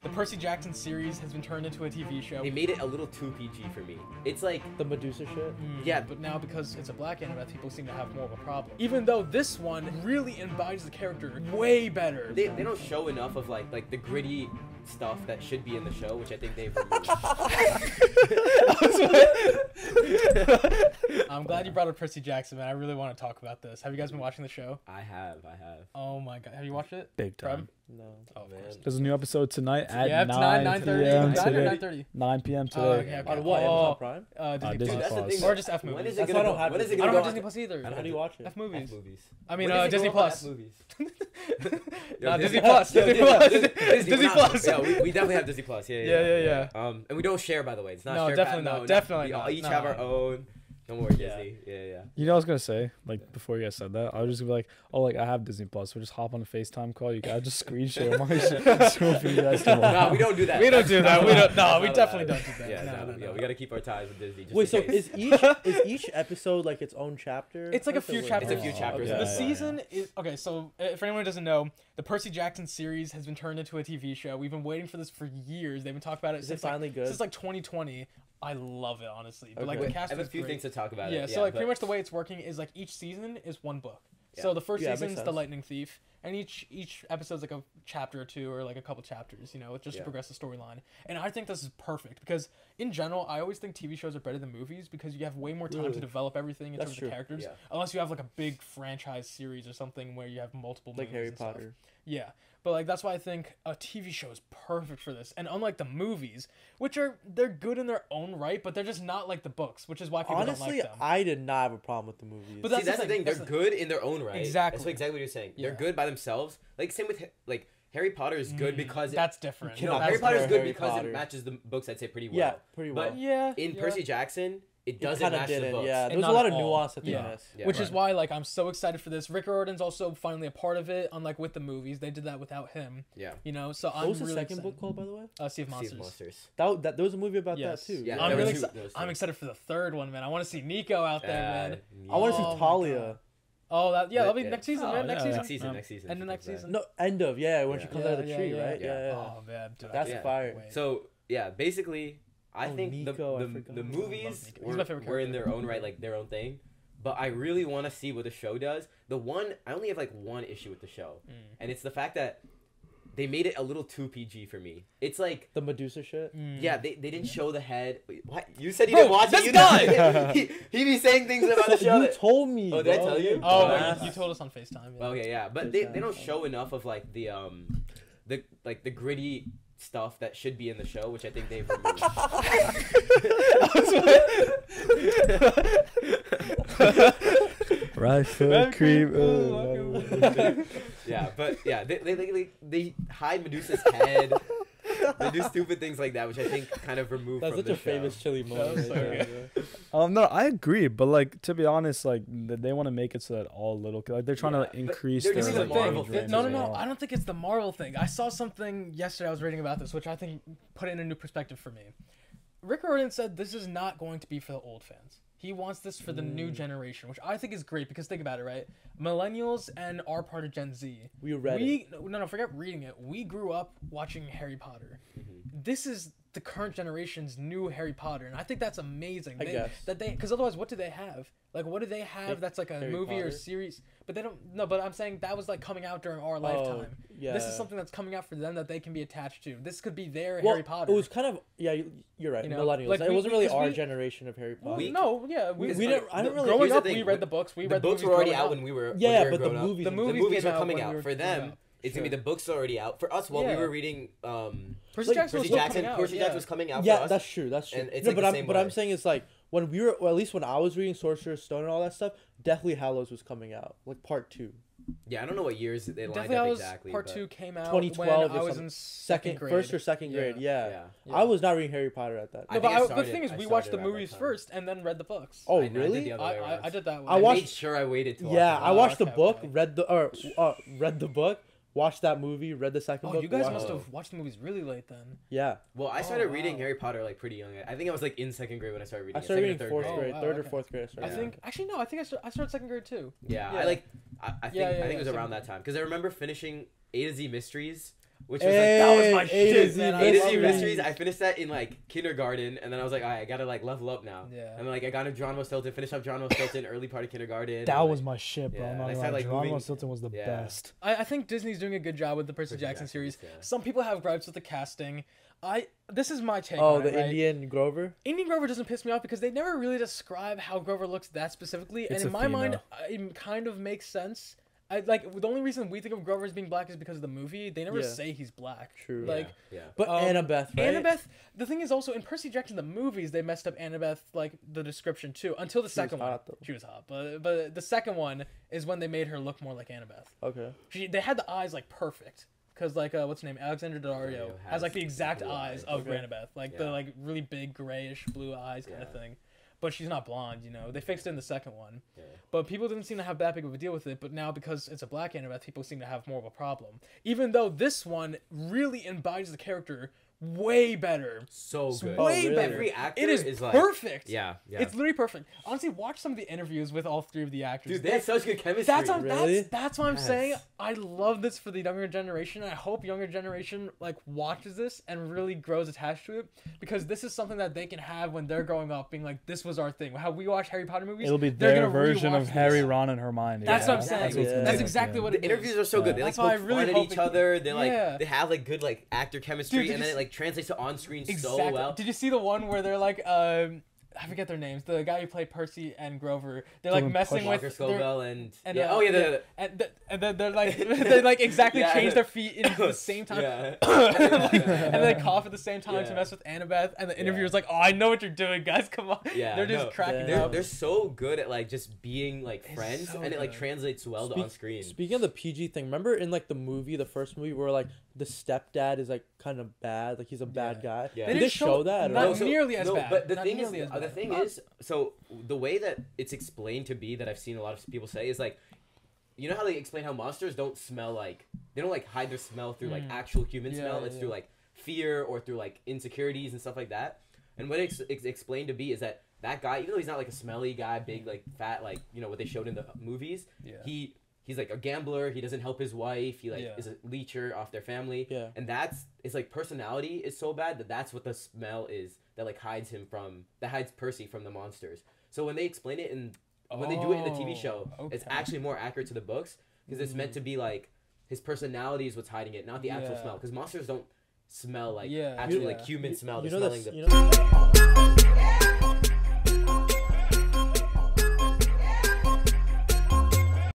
The Percy Jackson series has been turned into a TV show. They made it a little too PG for me. It's like the Medusa shit. Yeah, but now because it's a black Annabeth, people seem to have more of a problem. Even though this one really embodies the character way better. they don't show enough of like the gritty stuff that should be in the show, which I think they've removed. I'm glad you brought up Percy Jackson, man. I really want to talk about this. Have you guys been watching the show? I have. Oh my god, have you watched it? Big time. No. Oh man. There's a new episode tonight at Yeah, 9 p.m. 9:30. 9 or today. 9:30. 9 p.m. today. Oh, okay. On what? Amazon Prime? Disney Disney Plus. That's the thing. Or just F When movies. is it That's gonna why I go? don't have When is it I gonna don't go have on- Disney Plus either. How do you watch it? F movies. movies. I mean, When does it Disney go on Plus. F movies? Nah, Yo, Disney Plus. Yo, Disney Plus. Disney Disney Plus. Yeah, we definitely have Disney Plus. Yeah. And we don't share, by the way. It's not No, shared. definitely not. Definitely we not. all each No. have our own. Don't worry, Yeah. Disney. Yeah. You know what I was gonna say? Like before you guys said that, I was just gonna be like, oh, like I have Disney Plus, so just hop on a FaceTime call. You guys just screen share my shit so for you guys to watch. No, we don't do that. We don't do that. We don't. No, we Not definitely allowed. don't do that. Yeah, No. we gotta keep our ties with Disney. Just Wait, in so case. is each episode like its own chapter? It's like a few chapters. It's a few chapters. The Yeah, season is okay. So for anyone who doesn't know, the Percy Jackson series has been turned into a TV show. We've been waiting for this for years. They've been talking about it Is since it finally good? since like 2020. I love it, honestly. But like Okay. the cast I have a is few great. things to talk about. Yeah, it. so like but- pretty much the way it's working is like each season is one book. Yeah. So the first Yeah, it makes season's The sense. Lightning Thief, and each episode's like a chapter or two or like a couple chapters, you know, just to Yeah. progress the storyline. And I think this is perfect because in general, I always think TV shows are better than movies because you have way more time to Really? develop everything in That's terms true. of characters. Yeah. Unless you have like a big franchise series or something where you have multiple like movies Harry and stuff. Potter. Yeah, but like that's why I think a TV show is perfect for this. And unlike the movies, which they're good in their own right, but they're just not like the books, which is why people Honestly, don't like them. I did not have a problem with the movies. But See, that's the thing. They're that's the- good in their own right. Exactly. That's exactly what you're saying. Yeah. They're good by themselves. Like same with like Harry Potter is good because that's different. You no, cannot Harry compare Potter is good Harry because Potter. it matches the books. I'd say pretty well. Yeah, pretty well. But Yeah. in yeah. Percy Jackson, it It doesn't kind of match the didn't. books. Yeah, And there was a not lot at of all. nuance that they Yeah. missed. Yeah, Which is right. why, like, I'm so excited for this. Rick Riordan's also finally a part of it, unlike with the movies. They did that without him. Yeah. You know, so What I'm was the really second excited. book called, by the way? Sea of Sea Monsters. of Monsters. That there was a movie about Yes. that too. Yeah, I'm there really were two- excited. there was I'm two. excited for the third one, man. I want to see Nico out there, man. I want to Oh see my Talia. Oh, that'll be Yeah. next season, Oh, man. Next yeah, season. Next season. Yeah. Next season. And the she next comes back. season. No, end of when she Yeah. comes out of the Yeah, tree, yeah, right? yeah. Oh man, dude, That's I Yeah. fire. can't wait. So yeah, basically, I Oh, think Nico, I the forgot. the I love movies Nico. He's my favorite were in character. their own right, like their own thing. But I really want to see what the show does. I only have like one issue with the show, and it's the fact that they made it a little too PG for me. It's like, The Medusa shit. yeah, they didn't show the head. Wait, what? You said you Bro, didn't watch this it. You guy! didn't- he be saying things about the show. You that- told me. Oh, did I bro. tell you? Oh, Dumbass. wait, you told us on FaceTime. Yeah. Okay, yeah, but they don't show enough of like the gritty stuff that should be in the show, which I think they've removed. Right foot creep. Yeah, but yeah, they hide Medusa's head. They do stupid things like that, which I think kind of remove That's from such the a famous show. chili moment. was right so there, good. bro. No, I agree, but like to be honest, like they want to make it so that all little, like they're trying Yeah, to but increase they're their doing like, the Marvel age thing. range No, as no, no. well. I don't think it's the Marvel thing. I saw something yesterday. I was reading about this, which I think put it in a new perspective for me. Rick Riordan said this is not going to be for the old fans. He wants this for the new generation, which I think is great because think about it, right? Millennials and our part of Gen Z. We read it. No, forget reading it. We grew up watching Harry Potter. This is the current generation's new Harry Potter, and I think that's amazing. I guess. Because otherwise, what do they have? Like, what do they have that's like a Harry movie or Potter? series? But they don't. No, but I'm saying that was like coming out during our lifetime. yeah. This is something that's coming out for them that they can be attached to. This could be their Well, Harry Potter. It was kind of you're right. You know, Millennials. like, it wasn't really our we- generation of Harry Potter. We- no, yeah, we Because didn't. I don't really. Here's growing the up, thing, we read the books. We The read books the were movies already growing out up. when we were. Yeah, when we were but the growing up. movies. The and movies The movies came are out coming when we out. were For them, growing up. it's gonna be the books already out. For us, while Yeah. we were reading Percy Jackson was Percy still Jackson, coming out. Percy yeah. Jackson was coming out for Yeah, us. that's true. That's true. And it's no, like but the I'm same but way. I'm saying it's like when we were, or at least when I was reading Sorcerer's Stone and all that stuff, Deathly Hallows was coming out, like part 2. Yeah, I don't know what years they lined Definitely, up I was exactly. part but 2 came out 2012 when I or was something. in second grade. First or second grade, yeah. Yeah. I was not reading Harry Potter at that I No, time. think but started- the thing is, I we watched the started around that movies time. first and then read the books. Oh, I did really? the other way I around. did that. I I watched- made sure I waited to watch Yeah, it. I watched the okay, book, okay. read the book, watched that movie, read the second Oh, book. you guys watched- must have watched the movies really late then. Yeah, Well, I started Oh, reading wow. Harry Potter like pretty young. I think I was like in second grade when I started reading. I it. started Second or reading third fourth grade. grade, Oh, third or okay. fourth grade. I started I reading. think actually no, I think I started second grade too. Yeah, Yeah. I think Yeah, I think it was yeah, around second that time because I remember finishing A to Z Mysteries. which was that was my A to shit, Z man. I A to love Z that. Mysteries. I finished that in like kindergarten, and then I was like, all right, I gotta like level up now. Yeah. And like I got into Geronimo Stilton, finished up Geronimo Stilton early part of kindergarten. That and, was like, my shit, bro. yeah, I'm not and I gonna started, lie. like, Geronimo moving- Stilton was the yeah. best. I think Disney's doing a good job with the Percy Jackson series. yeah. Some people have gripes with the casting. This is my take Oh, on the it, right? Indian Grover. Indian Grover doesn't piss me off because they never really describe how Grover looks that specifically, It's and in a my mind, female. it kind of makes sense. The only reason we think of Grover as being black is because of the movie. They never Yeah. say he's black. True. Like, yeah. But Annabeth, right? Annabeth. The thing is also in Percy Jackson the movies they messed up Annabeth like the description too until the second one. hot, though. She was hot, but the second one is when they made her look more like Annabeth. Okay. They had the eyes like perfect because like what's her name, Alexander Daddario has like the exact blue eyes eyes. of Okay. Annabeth, like Yeah. the like really big grayish blue eyes kind of Yeah. thing. But she's not blonde, you know. They fixed it in the second one. Yeah. But people didn't seem to have that big of a deal with it. But now because it's a black Annabeth, people seem to have more of a problem. Even though this one really embodies the character way better. So It's good. way really? better. Every actor It is is, like- perfect. Yeah. It's literally perfect. Honestly, watch some of the interviews with all three of the actors. Dude, they have such good chemistry. That's what, Really? that's what I'm Yes. saying. I love this for the younger generation. I hope younger generation like watches this and really grows attached to it because this is something that they can have when they're growing up, being like, "This was our thing." How we watch Harry Potter movies. It'll be they're their gonna version rewatch of this. Harry, Ron, and Hermione. That's what I'm Yeah, saying. that's what's Yeah. gonna That's be. exactly what The it interviews is. are so good. They That's like why I poke really fun at hope each it- other. They like Yeah. they have like good like actor chemistry, Dude, did and you then it s- like translates to on screen so Exactly. well. Did you see the one where they're like, I forget their names. The guy who played Percy and Grover. They're like Someone messing pushed with. Walker they're- Scoville and and, yeah. uh, Oh yeah. yeah. And then they're like they like exactly Yeah. change their feet in the same time. Yeah. And then they cough at the same time to Yeah. mess with Annabeth, and the Yeah. interviewer's like, "Oh, I know what you're doing, guys. Come on." Yeah, they're just no, cracking they're- up. They're so good at like just being like It's friends, so and it like good. translates well to on screen. Speaking of the PG thing, remember in like the movie, the first movie, where like the stepdad is like kind of bad, like he's a bad Yeah. guy. Yeah. Did didn't they show that? Or not no? nearly as bad. But the Not thing is, nearly as bad. the thing is, so the way that it's explained to be that I've seen a lot of people say is like, you know how they explain how monsters don't smell like they don't like hide their smell through like actual human Yeah, smell. It's yeah. through like fear or through like insecurities and stuff like that. And what it's explained to be is that guy, even though he's not like a smelly guy, big like fat like you know what they showed in the movies, Yeah. he's like a gambler. He doesn't help his wife. He like Yeah. is a leecher off their family. Yeah. And it's like personality is so bad that's what the smell is that like hides Percy from the monsters. So when they explain it when they do it in the TV show, it's okay. actually more accurate to the books because it's meant to be like his personality is what's hiding it, not the actual Yeah. smell. Because monsters don't smell like Yeah. actually Yeah. like human smell. They're You know smelling this. the You know.